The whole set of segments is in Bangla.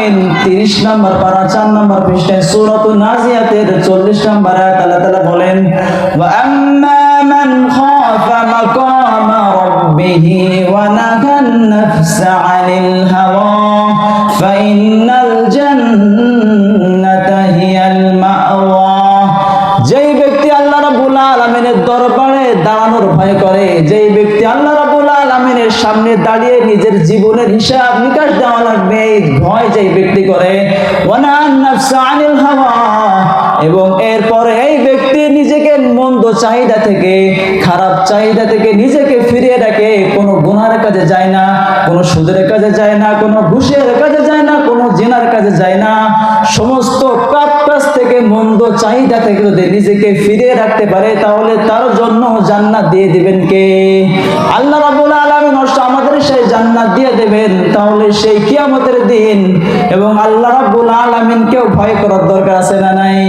আলামিন 30 নম্বর পারা 4 নম্বর পৃষ্ঠায় সূরাতুন নাজিয়াতের 40 নম্বর আয়াত আল্লাহ তাআলা বলেন, ওয়া আম্মা মান খাফা মাকামা রাব্বিহি ওয়া নাহান নাফসা আনিল হাওয়া ফাইন্নাল জান্নাতা হিয়াল মাওয়া। যেই ব্যক্তি আল্লাহ রাব্বুল আলামিনের দরবারে দাঁড়ানোর ভয় করে, যেই ব্যক্তি আল্লাহ রাব্বুল আলামিনের সামনে দাঁড়িয়ে নিজের জীবনের হিসাব নিকাশ দেওয়া লাগবে এই ভয় যেই ব্যক্তি করে, ওয়ানান নাফসা আনিল হাওয়া, এবং এরপরে এই ব্যক্তি নিজেকে মন্দ চাহিদা থেকে, খারাপ চাহিদা থেকে নিজেকে ফিরিয়ে রাখে, কোনো গুনাহের কাজে যায় না, কোনো সুদের কাজে যায় না, কোনো ঘুষের কাজে যায় না, কোনো জিনার কাজে যায় না, সমস্ত পাপ কাজ থেকে, মন্দ চাহিদা থেকে যদি নিজেকে ফিরিয়ে রাখতে পারে তাহলে তার জন্য জান্নাত দিয়ে দিবেন কে? আল্লাহ রাব্বুল আলামিন আমাদের সেই জান্নাত দিয়ে দেবেন। তাহলে সেই কিয়ামতের দিন এবং আল্লাহ রাব্বুল আলামিনকেও ভয় করার দরকার আছে না নাই?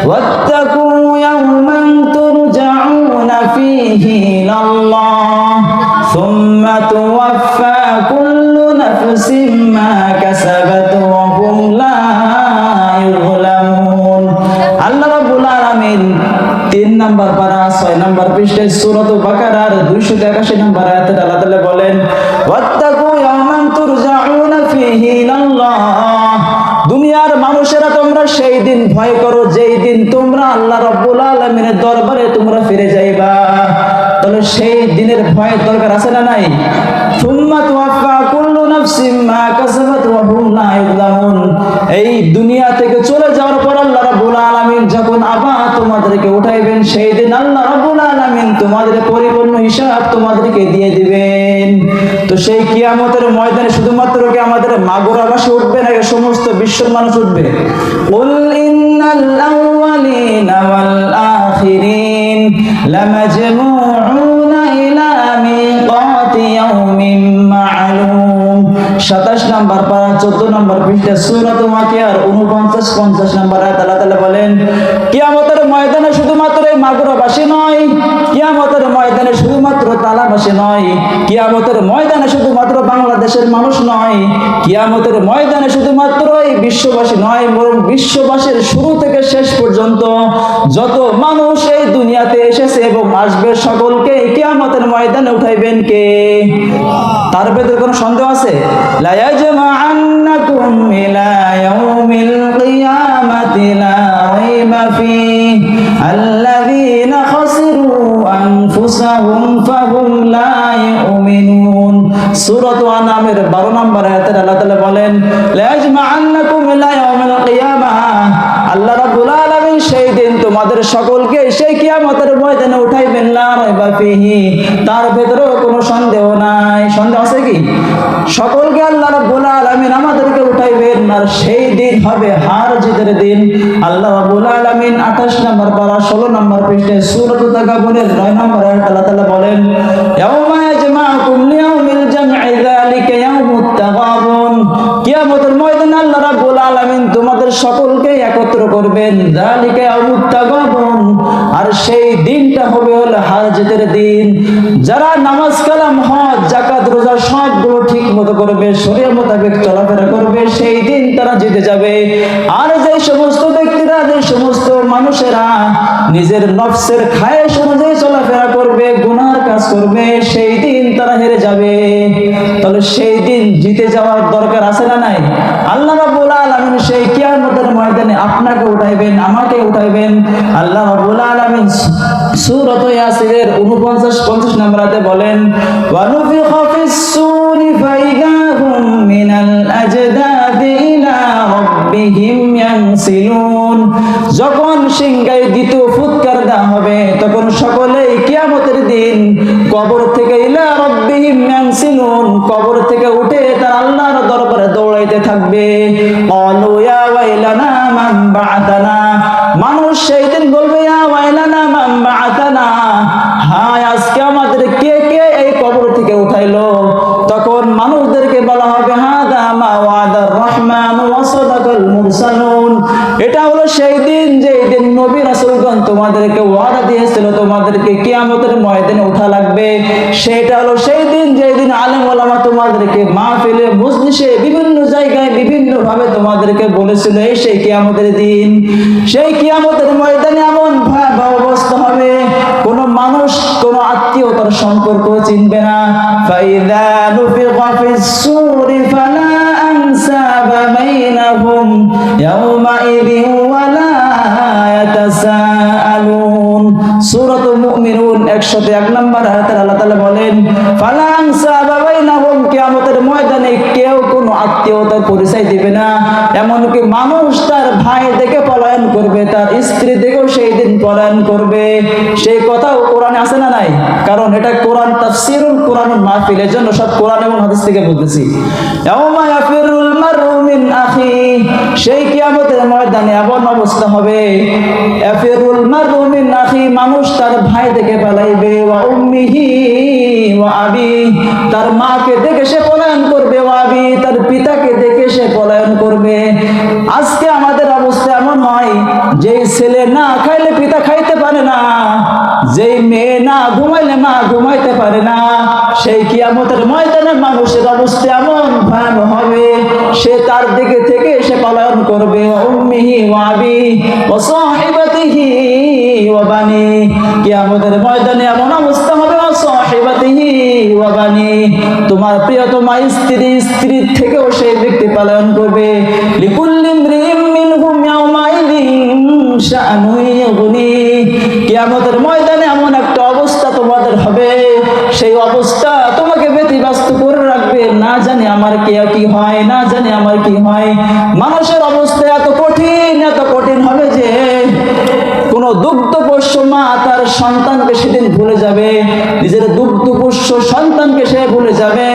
ওয়াত্তাকু ইয়াওমান তুরজাউনা ফীহি ইলাল্লাহ সুম্মা তুওয়াফফা কুল্লু নাফসিন মা কাসাবাত ওয়া হুম লা ইউযলামুন। আল্লাহ রাব্বুল আলামিন 3 নম্বর পারা 6 নম্বর পৃষ্ঠায় সূরাতুল বাকারার 281 নম্বর আয়াতে আল্লাহ তাআলা বলেন, ওয়াত্তাকু ইয়াওমান তুরজাউনা ফীহি ইলাল্লাহ। দুনিয়ার মানুষেরা তোমরা সেই দিন ভয় করো যেই দিন তোমরা আল্লাহ রাব্বুল আলামিনের দরবারে তোমরা ফিরে যাইবা। তাহলে সেই দিনের ভয়ের দরকার আছে না নাই? সুম্মা তুওয়াফফা কুল্লু নাফসিন মা কাসাবাত ওয়া হুম লা ইউযলামুন। এই দুনিয়া থেকে চলে যাওয়ার পর আল্লাহ রাব্বুল আলামিন যখন আবার তোমাদেরকে উঠাইবেন সেই দিন আল্লাহ রাব্বুল আলামিন তোমাদের পরিপূর্ণ হিসাব তোমাদেরকে দিয়ে দিবেন। তো সেই কিয়ামতের ময়দানে শুধুমাত্র কি আমাদের মাগুরাবাসী উঠবে নাকি সমস্ত বিশ্বের মানুষ উঠবে? কুল ইন্নাল আউয়ালিনা ওয়াল আখিরিন লামাজমুউনা ইলা মিকাতি ইয়াউমিন মা'লুম। 27 নম্বর পারা 14 নম্বর পৃষ্ঠা সূরাতুল ওয়াকিয়ার 49-50 নম্বর আয়াত আল্লাহ তাআলা বলেন, কিয়ামতের ময়দানে শুধুমাত্র এই মাগুরাবাসী নয়, কিয়ামতের ময়দানে শুধুমাত্র তালাবাসী নয়, কিয়ামতের ময়দানে শুধুমাত্র বাংলাদেশের মানুষ নয়, কিয়ামতের ময়দানে শুধুমাত্র এই বিশ্ববাসী নয়, বরং বিশ্ববাসীর শুরু থেকে শেষ পর্যন্ত যত মানুষ এই দুনিয়াতে এসেছে এবং আসবে সকলকে কিয়ামতের ময়দানে উঠাইবেন কে? তার ভেতরে কোনো সন্দেহ আছে? লা ইয়াজমা'আন্নাকুম ইলা ইয়াউমিল কিয়ামাতি লা রাইবা ফীহি আল্লাযীনা খাসিরু আনফুসাহুম ফাহুম লা ইউমিনুন। সূরাত আনামের 12 নম্বর আয়াতে আল্লাহ তাআলা বলেন, লা ইয়াজমা'আন্নাকুম ইলা ইয়াউমিল কিয়ামাহ। আল্লাহ রাব্বুল আলামিন সেই দিন তোমাদের সকলকে সেই কিয়ামতের ময়দানে উঠাইবেন, লা রাইবা ফীহি, তার ভেতরে কোনো সন্দেহ নাই। সন্দেহ আছে কি? সকলকে আল্লাহ রাব্বুল আলামিন আমাদেরকে উঠাইবেন আর সেই দিন হবে হার জিতের দিন। আল্লাহ রাব্বুল আলামিন 28 নম্বর পারা 16 নম্বর পৃষ্ঠায় সূরাতুত তাকাবুরের 9 নম্বর আয়াতে আল্লাহ তাআলা বলেন, ইয়াউমা ইয়াজমা'ুকুম লিয়াউমিল জাম'i যালিকা ইয়াউমুত তাগাবুন। কিয়ামতের ময়দানে আল্লাহ রাব্বুল আলামিন তোমাদের সকলকে একত্র করবেন, যালিকা ইয়াউমুত তাগাবুন, আর সেই দিনটা হবে হলো হার জিতের দিন। যারা নামাজ কালাম হজ যাকাত রোজা সবগুলো ঠিক মতো করবে, শরীয়ত মোতাবেক চলাফেরা করবে, সেই দিন তারা জিতে যাবে। আর যে সমস্ত ব্যক্তিরা, যে সমস্ত মানুষেরা নিজের নফসের খায়েশ অনুযায়ী চলাফেরা করবে, গুনার কাজ করবে, সেই দিন তারা হেরে যাবে। তাহলে সেই দিন জিতে যাওয়ার দরকার আছে না নাই? আল্লাহ রাব্বুল আলামিন সেই কিয়ামতের ময়দানে আপনাকে উঠাইবেন, আমাকে উঠাইবেন। আল্লাহ রাব্বুল আলামিন সূরাত ইয়াসিনের 49-50 নম্বর আয়াতে বলেন, ওয়া নুফিখা ফিস সূরি ফাইযা হুম মিনাল আজদাদি ইলা রাব্বিহিম ইয়ানসিলুন। যখন সিংহায় দ্বিতীয় ফুৎকার দেওয়া হবে তখন সকলেই কিয়ামতের দিন কবর থেকে ইলা রাব্বিহিম ইয়ানসিলুন, কবর থেকে উঠে তার আল্লাহর দরবারে দৌড়াইতে থাকবে। ক্বালু ইয়া ওয়াইলানা মান বা'আতানা, মানুষ সেই দিন বলবে, ইয়া ওয়াইলানা মান বা'আতানা, হায় আজকে আমাদের কে কে এই কবর থেকে উঠাইলো? তখন মানুষদেরকে বলা হবে, হাদা মা ওয়াদার রহমান ওয়া সাদাকাল মুরসালুন, এটা হলো সেই দিন যেই দিন নবী রাসূলগণ তোমাদেরকে ওয়াদা দিয়েছিল তোমাদেরকে কিয়ামতের ময়দানে উঠা লাগবে। সেটা হলো সেই দিন যেই দিন আলেম ওলামা তোমাদেরকে মাহফিলে মজলিসে বিভিন্ন জায়গায় বিভিন্ন ভাবে তোমাদের আমাদেরকে বলেছিল এই সেই কিয়ামতের দিন। সেই কিয়ামতের ময়দানে এমন ভয়াবহ অবস্থা হবে, কোন মানুষ কোন আত্মীয়তার সম্পর্ক চিনবে না। ফাইযা নুফিখা ফিস সূরি ফালা আনসাবা বাইনাহুম ইয়াওমাইযিন ওয়ালা ইয়াতাসাআলুন। সূরাতুল মুমিনুন 101 নম্বর আয়াতে আল্লাহ তাআলা বলেন, ফালা আনসাবা বাইনাহুম, কিয়ামতের ময়দানে কেউ কোনো আত্মীয়তার পরিচয় দিবে না। এমনকি মানুষ তার ভাই থেকে পলায়ন করবে, তার স্ত্রী থেকেও সেই দিন পলায়ন করবে। সেই কথাও কোরআনে আছে না নাই? কারণ এটা কোরআন তাফসীরুল কোরআনুল মাহফিল, এর জন্য সব কোরআন এবং হাদিস থেকে বলতেছি। ইয়াউমা ইয়াফিরুল মারউ মিন আখি, সেই কিয়ামতের ময়দানে এমন অবস্থা হবে, ইয়াফিরুল মারউ মিন আখি, মানুষ তার ভাই থেকে পালাইবে, ওয়া উম্মিহি ওয়া আবি, তার মাকে দেখে সে পলায়ন করবে, ওয়া আবি, তার পিতাকে দেখে সে পলায়ন করবে। আজকে আমাদের অবস্থা এমন হয়, যেই ছেলে না খাইলে পিতা খাইতে পারে না, যেই মেয়ে না ঘুমাইলে মা ঘুমাইতে পারে না। সেই কিয়ামতের ময়দানে মানুষের অবস্থা এমন ভয়াবহ হবে, সে তার দিকে থেকে সে পলায়ন করবে, উম্মিহি ওয়া আবি ওয়া সাহিবাতিহি ওয়া বানি। কিয়ামতের ময়দানে এমন অবস্থা হবে, ওয়া সাহিবাতিহি ওয়া বানি, তোমার প্রিয়তমা স্ত্রীর থেকেও সেই ব্যক্তি পলায়ন করবে। লিকুল্লি ইমরিইম মিনহুম ইয়াওমাইযিন শাআনুন ইউগনি, কিয়ামতের ময়দানে এমন একটা অবস্থা তোমাদের হবে, সেই অবস্থা তোমাকে ব্যতিব্যস্ত করে রাখবে, না জানি আমার কি হয়, না জানি আমার কি হয়। মানুষের অবস্থা এত কঠিন হবে যে কোন দুগ্ধপোষ্য মা তার সন্তানকে সেদিন ভুলে যাবে, নিজের দুগ্ধপোষ্য সন্তানকে সে ভুলে যাবে।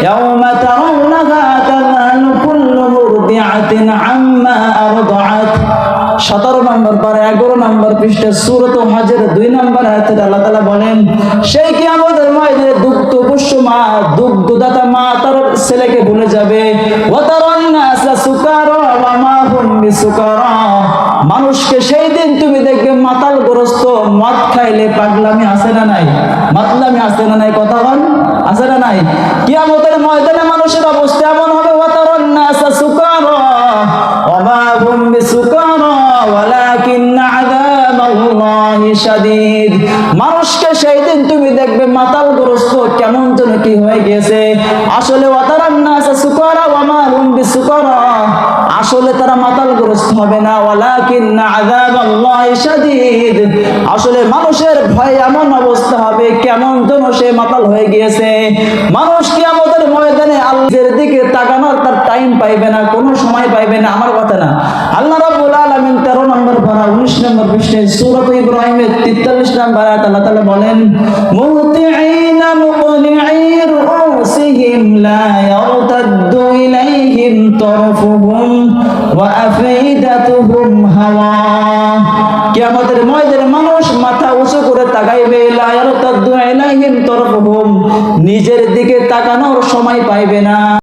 ইয়াউমা তারাউনাহা তাযহালু কুল্লু মুরদিআতিন আম্মা আরদাআত, 17 নম্বর পারা 11 নম্বর পৃষ্ঠা সূরাতুল হজের 2 নম্বর আয়াতে আল্লাহ তাআলা বলেন, সেই কিয়ামতের ময়দানে দুগ্ধপোষ্য মা, দুগ্ধদাতা মা তার ছেলেকে ভুলে যাবে। ওয়া তারান নাসা সুকারা ওয়া মা হুম বিসুকারা, মানুষকে সেই দিন তুমি দেখবে মাতালগ্রস্ত, মদ খাইলে পাগলামি আছে না নাই? মাতলামি আছে না নাই? কথা বল, আছে না নাই? কিয়ামতের ময়দানে মানুষের অবস্থা এমন হবে, ওয়া তারান নাসা সুকারা ওয়া মা হুম বিসুকারা ওয়ালাকিন্না আযাবাল্লাহি শাদীদ, মানুষকে সেই দিন তুমি দেখবে মাতালগ্রস্ত, কেমন যেন কি হয়ে গেছে। আসলে ওয়া তারান নাসা সুকারা ওয়া মা হুম বিসুকারা, আসলে তারা মাতালগ্রস্ত হবে না, ওয়ালাকিন্না আযাবাল্লাহি শাদীদ, আসলে মানুষের ভয় এমন অবস্থা হবে, কেমন যেন সে মাতাল হয়ে গিয়েছে। মানুষ কিয়ামতের ময়দানে আল্লাহর দিকে তাকানোর তার টাইম পাইবে না, কোনো সময় পাইবে না। আমার কথা না, আল্লাহ রাব্বুল আলামিন 13 নম্বর পারা 19 নম্বর পৃষ্ঠায় সূরা ইব্রাহিমের 43 নম্বর আয়াত আল্লাহ তাআলা বলেন, মুতিঈনা মুকনিঈ রুউসিহিম লা ইয়ারতাদ্দু ইলাইহিম তারফুহুম ওয়া আফইদাতুহুম হাওয়া, কিয়ামতের ময়দানে মানুষ মাথা উঁচু করে তাকাইবে, লা ইয়ারতাদ্দু ইলাইহিম তারফুহুম, নিজের দিকে তাকানোর সময় পাইবে না।